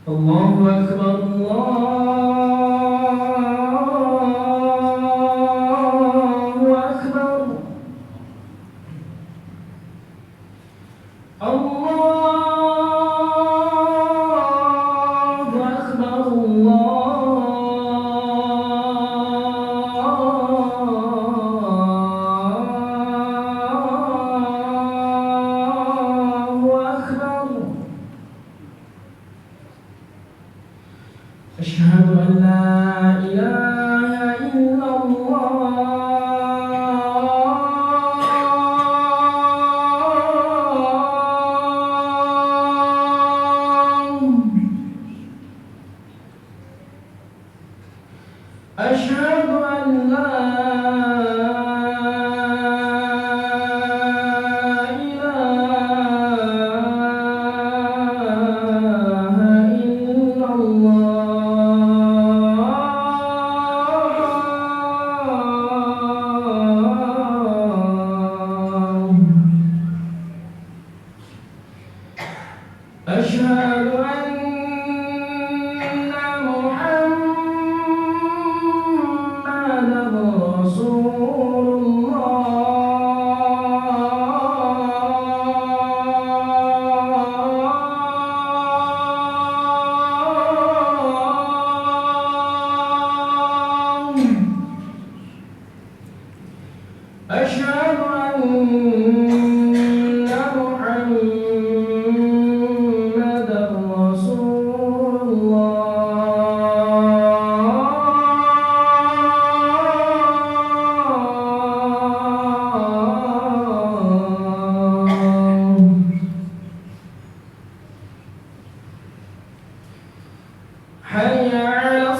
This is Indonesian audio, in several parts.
الله أكبر الله أكبر الله أكبر الله أكبر أشهد أن لا إله إلا الله أشهد أن لا إله إلا الله أشهد أن محمدا رسول الله أشهد أن محمدا رسول الله حي على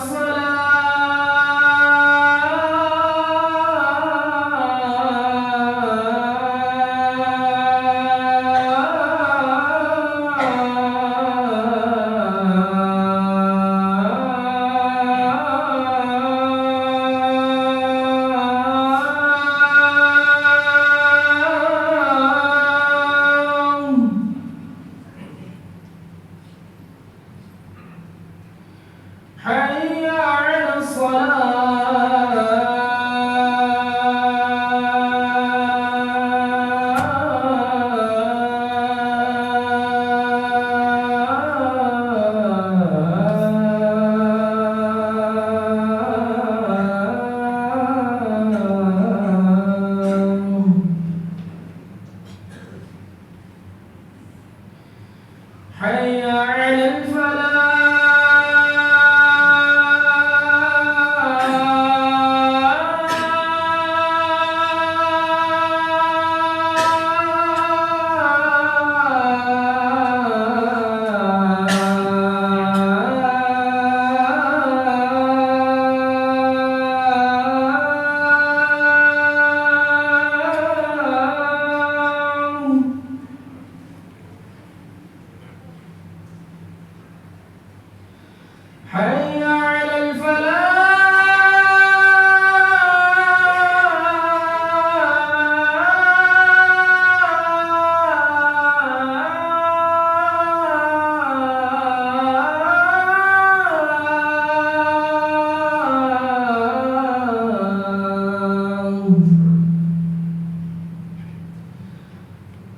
حي على حي على حي على الفلاح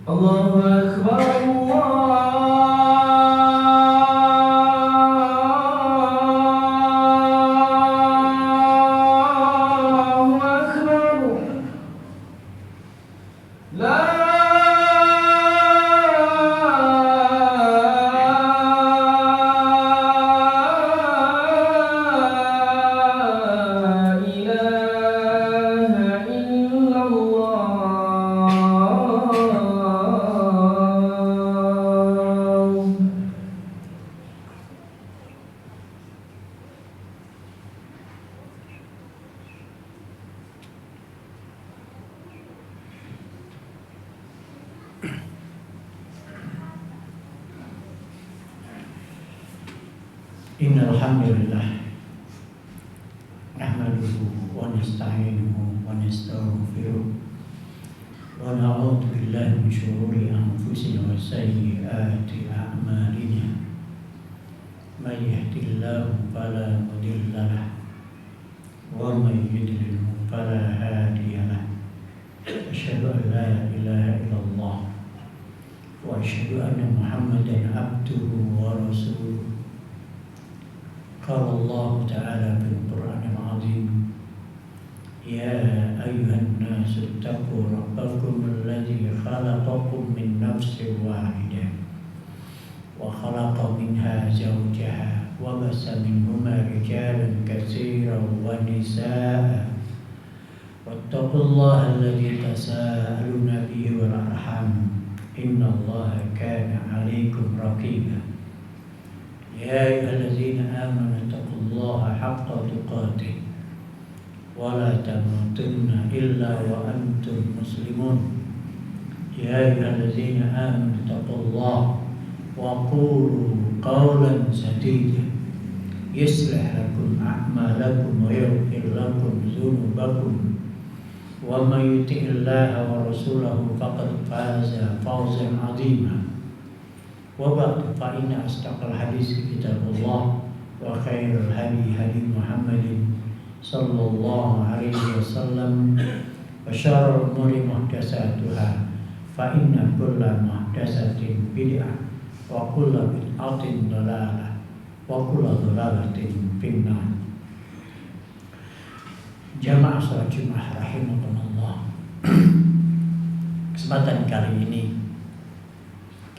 الله أكبر الله أكبر لا إله إلا الله إن الحمد لله نحمده ونستعينه ونستغفره ونعوذ بالله من شرور أنفسنا وسيئات أعمالنا من يهد الله فلا مضل له ومن يضلل فلا هادي له أشهد أن لا إله إلا الله وأشهد أن محمدا عبده ورسوله قال الله تعالى في القرآن العظيم يا أيها الناس اتقوا ربكم الذي خلقكم من نفس واحدة وخلق منها زوجها وبث منهما رجالا كثيرا ونساء واتقوا الله الذي تساءلون به والأرحام إن الله كان عليكم رقيبا يا أيها الذين آمنوا اتقوا الله حق تقاته ولا تموتن إلا وأنتم مسلمون يا أيها الذين آمنوا اتقوا الله وقولوا قولا سديدا يصلح لكم أعمالكم ويغفر لكم ذنوبكم ومن يطع الله ورسوله فقد فاز فوزا عظيما وبعد فإن أصدق الحديث كتاب الله وخير الهدي هدي محمد صلى الله عليه وسلم وشر الأمور محدثاتها فإن كل محدثة بدعة وكل بدعة ضلالة وكل ضلالة في النار. Jamaah salat Jumat rahimakumullah. Kesempatan kali ini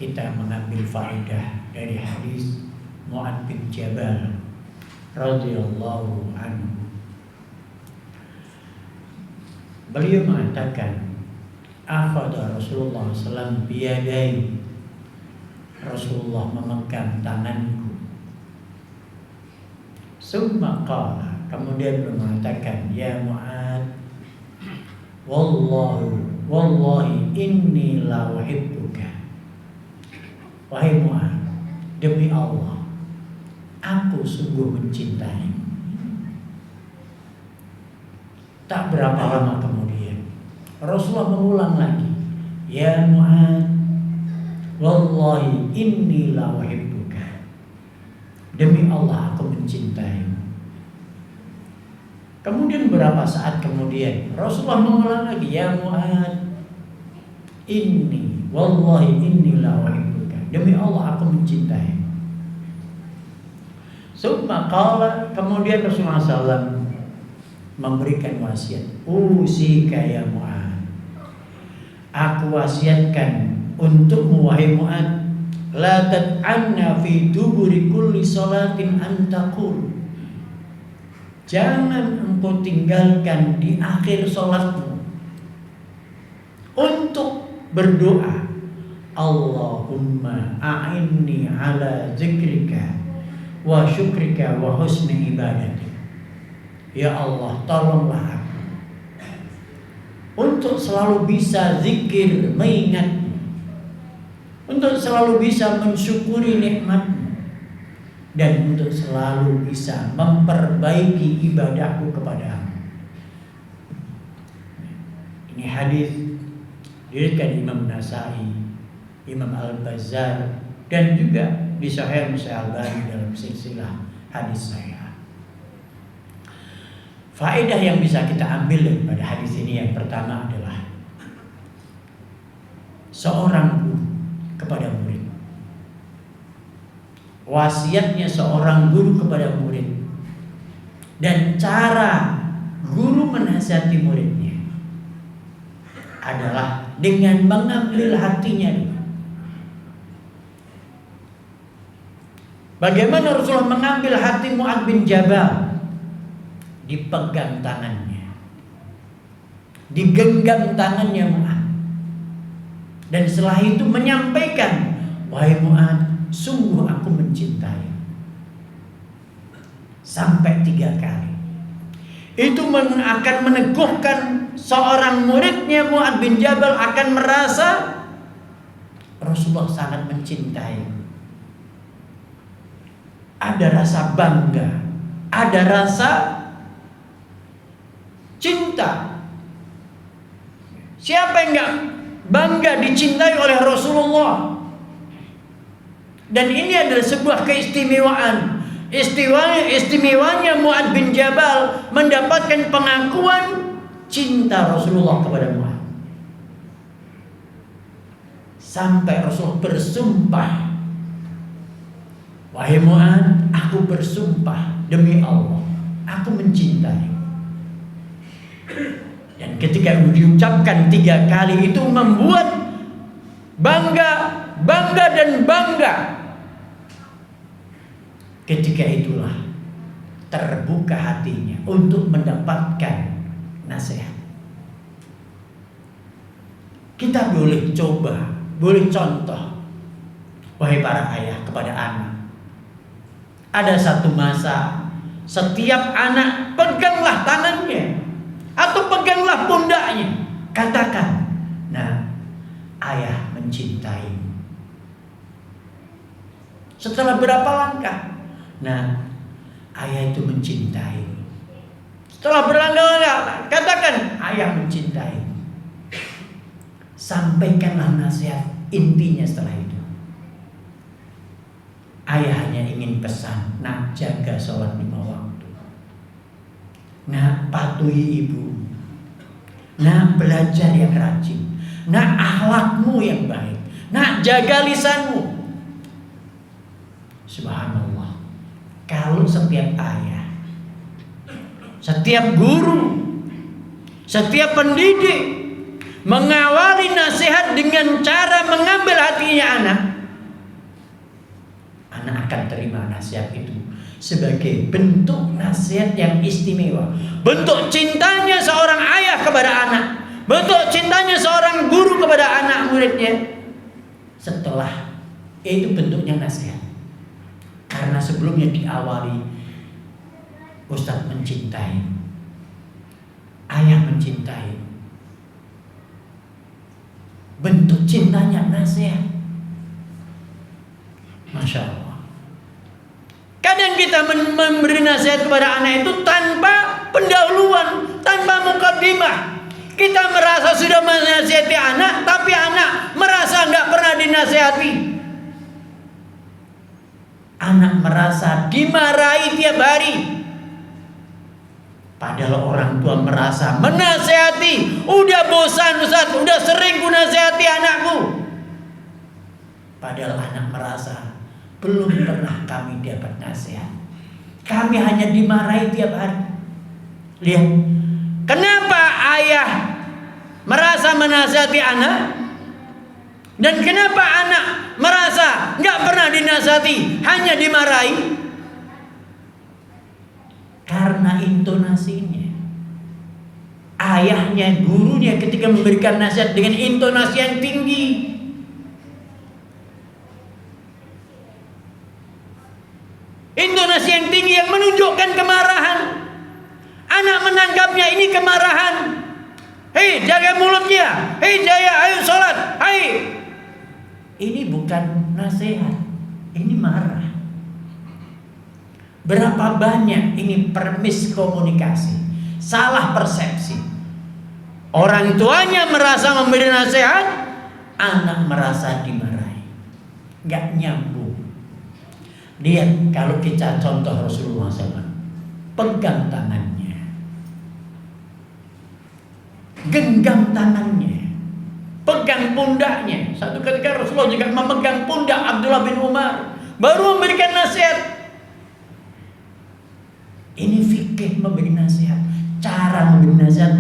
kita mengambil faedah dari hadis Mu'adz bin Jabal radhiyallahu anhu. Beliau mengatakan, akhadha Rasulullah SAW biyadai. Rasulullah memegang tanganku. Summa qala, kemudian beliau mengatakan, ya Mu'adz, wallahi inni la uhibbuka. Wahai Mu'adz, demi Allah, aku sungguh mencintaimu. Tak berapa lama kemudian Rasulullah mengulang lagi, ya Mu'adz, wallahi inni la uhibbuka. Demi Allah aku mencintaimu. Kemudian beberapa saat kemudian Rasulullah mengulang lagi, ya Mu'adz, wallahi inni la uhibbuka. Demi Allah aku mencintaimu. Summa qala, kemudian Rasulullah SAW memberikan wasiat, usika ya Mu'adz, aku wasiatkan untukmu wahai Mu'adz, la tad'anna fi duburi kulli salatin an taqul, jangan engkau tinggalkan di akhir salatmu untuk berdoa, Allahumma a'inni ala zikrika wa syukrika wa husni ibadatik. Ya Allah, tolonglah aku untuk selalu bisa zikir mengingatmu, untuk selalu bisa mensyukuri nikmatmu, dan untuk selalu bisa memperbaiki ibadahku kepadamu. Ini hadis diriwayatkan Imam Nasai, Imam Al-Bazzar, dan juga di Sahih Al-Albani dalam silsilah hadis saya. Faedah yang bisa kita ambil daripada hadis ini yang pertama adalah seorang guru kepada murid. Wasiatnya seorang guru kepada murid dan cara guru menasihati muridnya adalah dengan mengambil hatinya. Bagaimana Rasulullah mengambil hati Mu'adz bin Jabal? Dipegang tangannya, digenggam tangannya Mu'adz, dan setelah itu menyampaikan, wahai Mu'adz, sungguh aku mencintai. Sampai 3 kali. Itu akan meneguhkan seorang muridnya Mu'adz bin Jabal akan merasa Rasulullah sangat mencintai. Ada rasa bangga, ada rasa cinta. Siapa yang enggak bangga dicintai oleh Rasulullah? Dan ini adalah sebuah keistimewaan. istimewanya Mu'adz bin Jabal mendapatkan pengakuan cinta Rasulullah kepada Mu'adz. Sampai Rasul bersumpah, wahai Mu'adz, aku bersumpah demi Allah, aku mencintai. Dan ketika diucapkan 3 kali itu membuat bangga dan bangga. Ketika itulah terbuka hatinya untuk mendapatkan nasihat. Kita boleh coba, boleh contoh, wahai para ayah kepada anak. Ada satu masa setiap anak peganglah tangannya atau peganglah pundaknya. Katakan, nah, ayah mencintaimu. Setelah berapa langkah, nah, ayah itu mencintaimu. Setelah berlangkah-langkah, katakan, ayah mencintaimu. Sampaikanlah nasihat intinya setelah itu. Ayah hanya ingin pesan, nak, jaga sholat 5 waktu. Nak, patuhi ibu. Nak, belajar yang rajin. Nak, akhlakmu yang baik. Nak, jaga lisanmu. Subhanallah. Kalau setiap ayah, setiap guru, setiap pendidik mengawali nasihat dengan cara mengambil hatinya anak, anak akan terima nasihat itu sebagai bentuk nasihat yang istimewa, bentuk cintanya seorang ayah kepada anak, bentuk cintanya seorang guru kepada anak muridnya. Setelah itu bentuknya nasihat. Karena sebelumnya diawali, Ustadz mencintai, ayah mencintai. Bentuk cintanya nasihat. Masya Allah. Kadang kita memberi nasihat kepada anak itu tanpa pendahuluan, tanpa mukaddimah. Kita merasa sudah menasihati anak, tapi anak merasa nggak pernah dinasihati. Anak merasa dimarahi tiap hari. Padahal orang tua merasa menasihati. Udah bosan Ustaz, udah sering ku nasihati anakku. Padahal anak merasa belum pernah kami dapat nasihat. Kami hanya dimarahi tiap hari. Lihat, kenapa ayah merasa menasihati anak? Dan kenapa anak merasa nggak pernah dinasihati, hanya dimarahi? Karena intonasinya. Ayahnya, gurunya ketika memberikan nasihat dengan intonasi yang tinggi. Intonasi yang tinggi yang menunjukkan kemarahan. Anak menangkapnya ini kemarahan. Hei, jaga mulutnya. Hei, jaya, ayo sholat. Hei. Ini bukan nasihat. Ini marah. Berapa banyak ini permiskomunikasi, salah persepsi. Orang tuanya merasa memberi nasihat, anak merasa dimarahi. Gak nyambung. Lihat kalau kita contoh Rasulullah SAW, pegang tangannya, genggam tangannya, pegang pundaknya. Satu ketika Rasulullah juga memegang pundak Abdullah bin Umar, baru memberikan nasihat. Ini fikih memberi nasihat. Cara memberi nasihat,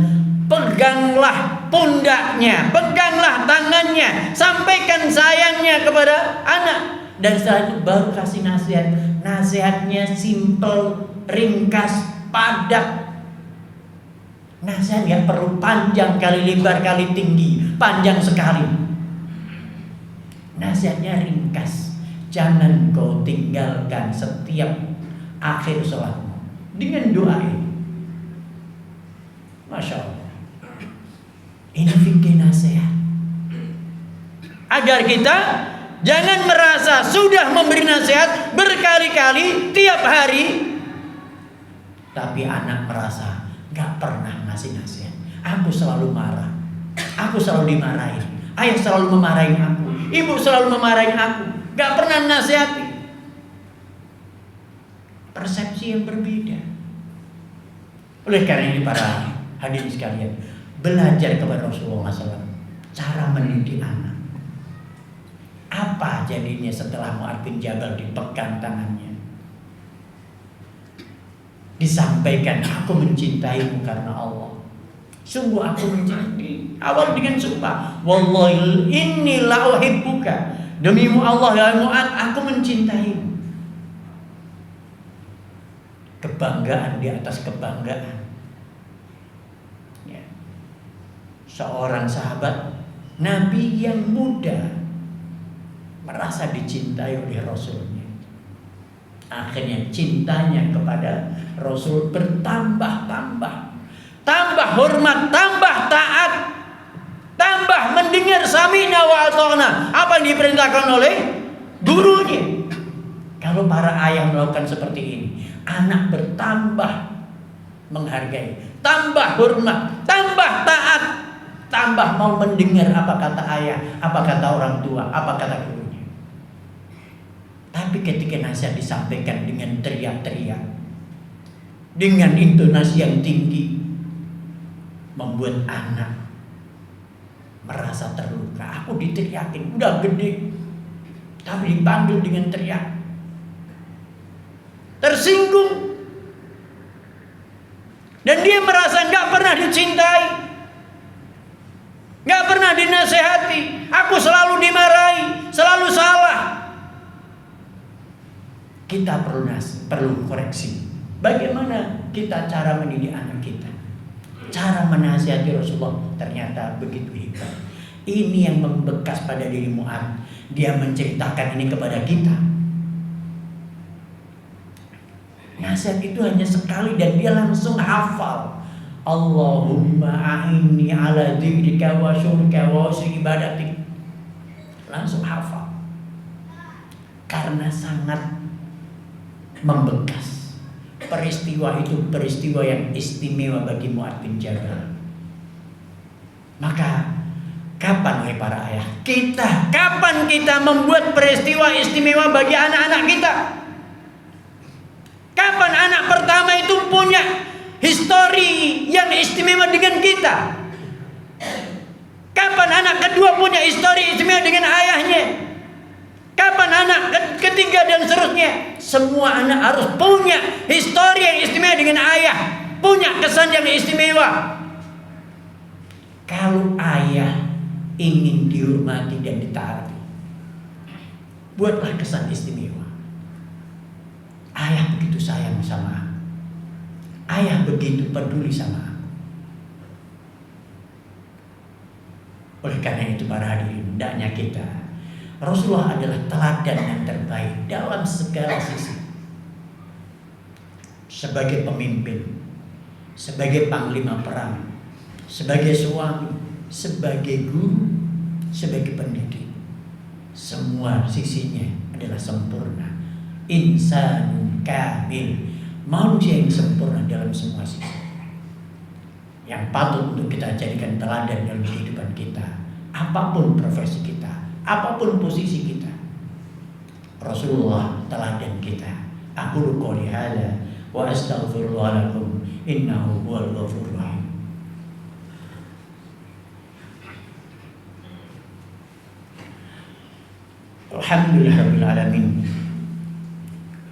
peganglah pundaknya, peganglah tangannya, sampaikan sayangnya kepada anak. Dan setelah itu baru kasih nasihat. Nasihatnya simple, ringkas, padat. Nasihat gak perlu panjang kali lebar kali tinggi, panjang sekali. Nasihatnya ringkas. Jangan kau tinggalkan setiap akhir sholatmu dengan doa ini. Masya Allah. Ini fikih nasihat. Agar kita jangan merasa sudah memberi nasihat berkali-kali tiap hari, tapi anak merasa gak pernah ngasih nasihat. Aku selalu marah, aku selalu dimarahin, ayah selalu memarahin aku, ibu selalu memarahin aku, gak pernah nasihati. persepsi yang berbeda. Oleh karena ini para hadirin sekalian, belajar kepada Rasulullah SAW cara mendidik anak. Apa jadinya setelah Mu'adz bin Jabal dipegang tangannya, disampaikan, aku mencintaimu karena Allah. Sungguh aku mencintai. Awal dengan sumpah, wallahi inni la uhibbuka, demimu Allah ya Mu'adz, aku mencintaimu. Kebanggaan di atas kebanggaan. Ya. Seorang sahabat Nabi yang muda merasa dicintai oleh Rasulnya. Akhirnya cintanya kepada Rasul bertambah-tambah. Tambah hormat, tambah taat, tambah mendengar sami'na wa ata'na, apa yang diperintahkan oleh gurunya. Kalau para ayah melakukan seperti ini, anak bertambah menghargai, tambah hormat, tambah taat, tambah mau mendengar apa kata ayah, apa kata orang tua, apa kata gurunya. Tapi ketika nasihat disampaikan dengan teriak-teriak, dengan intonasi yang tinggi, membuat anak merasa terluka. Aku diteriakin, udah gede, tapi dipanggil dengan teriak. Tersinggung. Dan dia merasa gak pernah dicintai, gak pernah dinasehati. Aku selalu dimarahi, selalu salah. Kita perlu koreksi. Bagaimana kita cara mendidik anak kita? Cara menasihati Rasulullah ternyata begitu hebat. Ini yang membekas pada diri Mu'adz. Dia menceritakan ini kepada kita. Nasihat itu hanya sekali dan dia langsung hafal. Allahumma a'inni ala dzikrika wa syukrika wa husni ibadatik. Langsung hafal. Karena sangat membekas. Peristiwa itu peristiwa yang istimewa bagi Mu'adz bin Jabal. Maka kapan wahai para ayah, kapan kita membuat peristiwa istimewa bagi anak-anak kita? Kapan anak pertama itu punya histori yang istimewa dengan kita? Kapan anak kedua punya histori istimewa dengan ayahnya? Kapan anak ketiga dan seterusnya? Semua anak harus punya histori yang istimewa dengan ayah, punya kesan yang istimewa. Kalau ayah ingin dihormati dan ditaati, buatlah kesan istimewa. Ayah begitu sayang sama aku. Ayah begitu peduli sama aku. Oleh karena itu para hadirin, hendaknya kita, Rasulullah adalah teladan yang terbaik dalam segala sisi. Sebagai pemimpin, sebagai panglima perang, sebagai suami, sebagai guru, sebagai pendidik, semua sisinya adalah sempurna. Insanun kamil, manusia yang sempurna dalam semua sisi, yang patut untuk kita jadikan teladan dalam kehidupan kita. Apapun profesi kita, apapun posisi kita, Rasulullah teladan kita. Aku qouli hadza wa astaghfirullah lakum innahu huwal ghafurur rahim. Alhamdulillahirabbil alamin.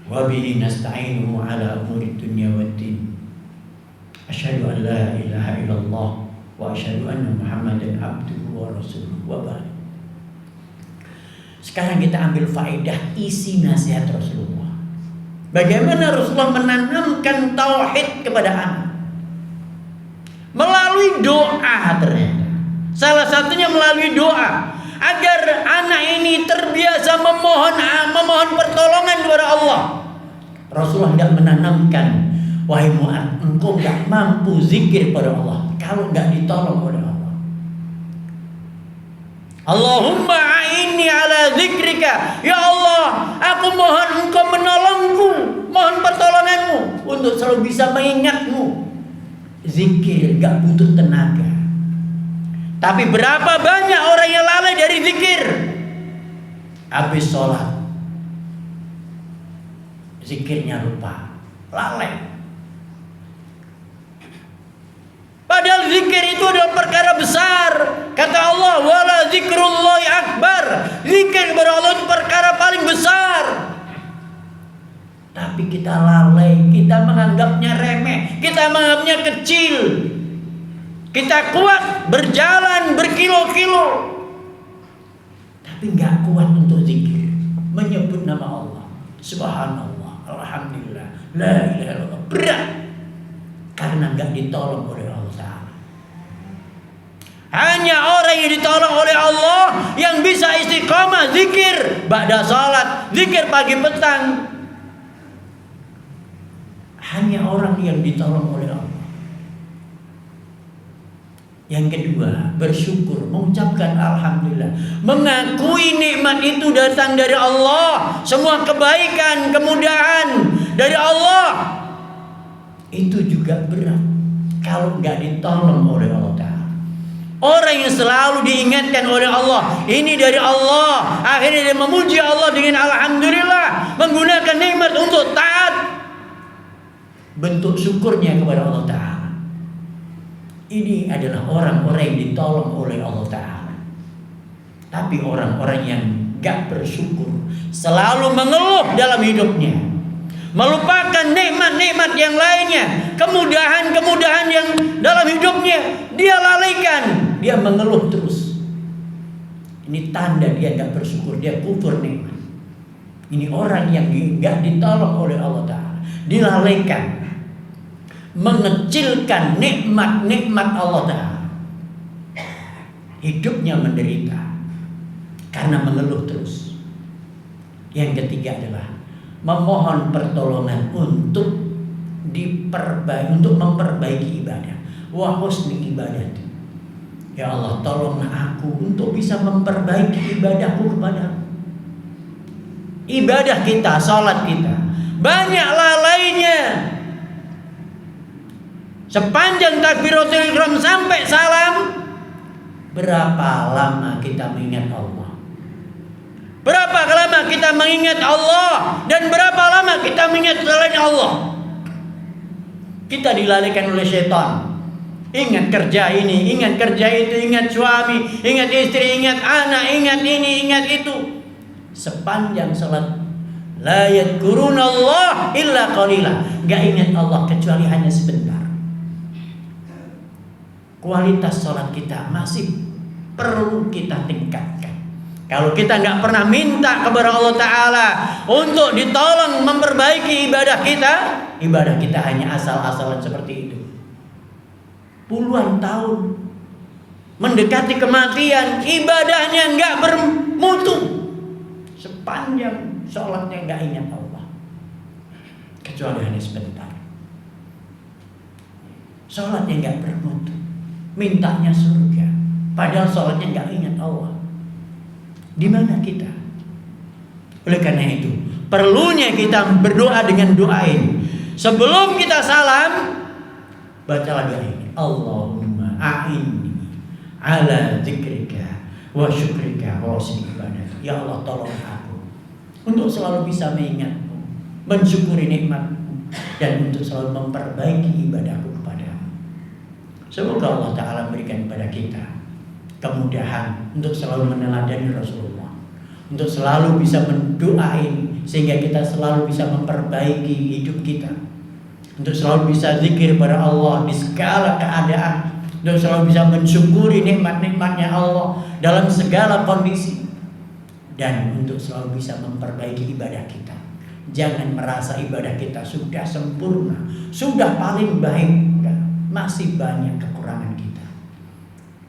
Wa bihi nasta'inuhu ala umuri dunya waddin. Asyhadu an la ilaha illallah wa asyhadu anna Muhammadan abduhu wa rasuluhu wa ba'd. Sekarang kita ambil faedah isi nasihat Rasulullah. Bagaimana Rasulullah menanamkan tauhid kepada anak? Melalui doa ternyata. Salah satunya melalui doa. Agar anak ini terbiasa memohon pertolongan kepada Allah. Rasulullah tidak menanamkan, wahai Mu'adz, engkau tidak mampu zikir pada Allah kalau tidak ditolong oleh Allah. Allahumma a'inni ala zikrika, ya Allah, aku mohon engkau menolongku, mohon pertolonganmu untuk selalu bisa mengingatmu. Zikir gak butuh tenaga. Tapi berapa banyak orang yang lalai dari zikir? Habis sholat zikirnya lupa, lalai. Padahal zikir itu adalah perkara besar. Kata Allah, wala zikrullahi akbar. Zikir kepada Allah itu perkara paling besar. Tapi kita lalai, kita menganggapnya remeh, kita menganggapnya kecil. Kita kuat berjalan berkilo-kilo, tapi nggak kuat untuk zikir, menyebut nama Allah. Subhanallah, alhamdulillah, la ilaha illallah. Berat karena nggak ditolong oleh Allah Ta'ala. Hanya orang yang ditolong oleh Allah yang bisa istiqomah zikir ba'da salat, zikir pagi petang. Hanya orang yang ditolong oleh Allah. Yang kedua, bersyukur, mengucapkan alhamdulillah, mengakui nikmat itu datang dari Allah. Semua kebaikan, kemudahan dari Allah. Itu juga berat kalau nggak ditolong oleh Allah Ta'ala. Orang yang selalu diingatkan oleh Allah, ini dari Allah, akhirnya dia memuji Allah dengan alhamdulillah, menggunakan nikmat untuk taat, bentuk syukurnya kepada Allah Ta'ala. Ini adalah orang-orang yang ditolong oleh Allah Ta'ala. Tapi orang-orang yang gak bersyukur, selalu mengeluh dalam hidupnya, melupakan nikmat-nikmat yang lainnya, kemudahan-kemudahan yang dalam hidupnya dia lalaikan, dia mengeluh terus. Ini tanda dia gak bersyukur, dia kufur nikmat. Ini orang yang gak ditolong oleh Allah Ta'ala, dilalaikan, mengecilkan nikmat-nikmat Allah Ta'ala. Hidupnya menderita karena mengeluh terus. Yang ketiga adalah memohon pertolongan untuk memperbaiki ibadah. Wa husni ibadah. Ya Allah, tolonglah aku untuk bisa memperbaiki ibadahku kepadamu. Ibadah kita, salat kita, banyak lalainya. Sepanjang takbiratul ihram sampai salam, berapa lama kita mengingat Allah? Berapa lama kita mengingat Allah? Dan berapa lama kita mengingat selain Allah? Kita dilalaikan oleh setan. Ingat kerja ini, ingat kerja itu, ingat suami, ingat istri, ingat anak, ingat ini, ingat itu. Sepanjang salat, la yadhkuruna Allah illa qalila. Gak ingat Allah kecuali hanya sebentar. Kualitas salat kita masih perlu kita tingkatkan. Kalau kita nggak pernah minta kepada Allah Ta'ala untuk ditolong memperbaiki ibadah kita hanya asal-asalan seperti itu. Puluhan tahun mendekati kematian, ibadahnya nggak bermutu. Sepanjang sholatnya nggak ingat Allah, kecuali hanya sebentar. Sholatnya nggak bermutu, mintanya surga, padahal sholatnya nggak ingat Allah. Di mana kita? Oleh karena itu, perlunya kita berdoa dengan doa ini. Sebelum kita salam, bacalah doa ini. Allahumma a'inni ala dzikrika wa syukrika wa husni ibadatik. Ya Allah, tolong aku untuk selalu bisa mengingatmu, mensyukuri nikmatmu, dan untuk selalu memperbaiki ibadahku kepadamu. Semoga Allah Ta'ala berikan kepada kita kemudahan untuk selalu meneladani Rasulullah, untuk selalu bisa mendoain sehingga kita selalu bisa memperbaiki hidup kita, untuk selalu bisa zikir pada Allah di segala keadaan, untuk selalu bisa mensyukuri nikmat-nikmatnya Allah dalam segala kondisi, dan untuk selalu bisa memperbaiki ibadah kita. Jangan merasa ibadah kita sudah sempurna, sudah paling baik, masih banyak kekurangan kita.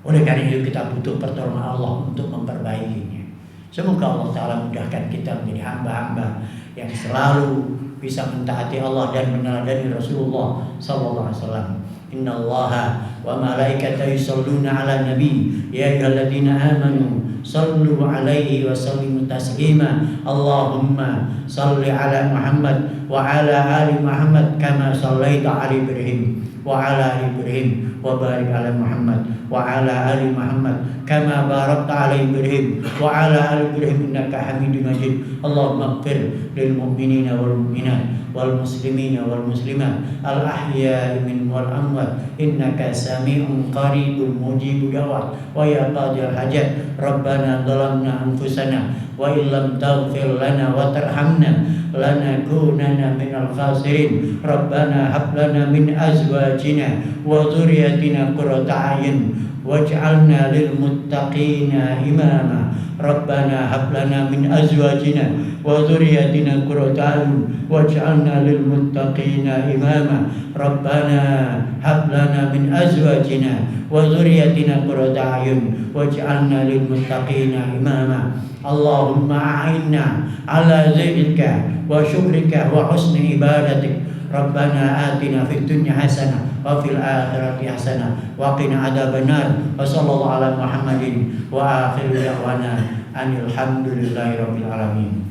Oleh karena itu kita butuh pertolongan Allah untuk memperbaikinya. Semoga Allah Ta'ala mudahkan kita menjadi hamba-hamba yang selalu bisa mentaati Allah dan meneladani Rasulullah sallallahu alaihi wasallam. Innallaha wa malaikatahu yusholluna 'alan nabi ya ayyuhalladzina amanu sallu 'alaihi wa sallimu taslima. Allahumma salli 'ala Muhammad wa ala ali Muhammad kama sallaita ala Ibrahim wa ala ali Ibrahim wa barik ala Muhammad wa ala ali Muhammad kama barakta ala Ibrahim wa ala ali Ibrahim innaka Hamidum Majid. Allahumma ighfir lil mu'minina wal mu'minat wal muslimina wal muslimat al ahya'i minhum wal amwat innaka sami'un qaribun mujibud da'wat wa ya qadil hajat. Rabbana zalamna anfusana wa illam taghfir lana wa tarhamna lanakunanna minal khasirin. Rabbana hab lana min azwajina wa dhurriyyatina qurrata a'yun waj'alna lil muttaqina imama. Rabbana hab lana min azwajina wa dhurriyyatina qurrata a'yun waj'alna lil muttaqina imama. Rabbana hab lana min azwajina wa dhurriyyatina qurrata a'yun waj'alna lil muttaqina imama. Allahumma a'inna ala zikrika wa syukrika wa husni ibadatik. Rabbana atina fid dunya hasanah wa fil akhirati hasanah wa qina adzabannar. Wa sallallahu ala Muhammadin wa akhiru da'wana anil hamdulillahi rabbil alamin.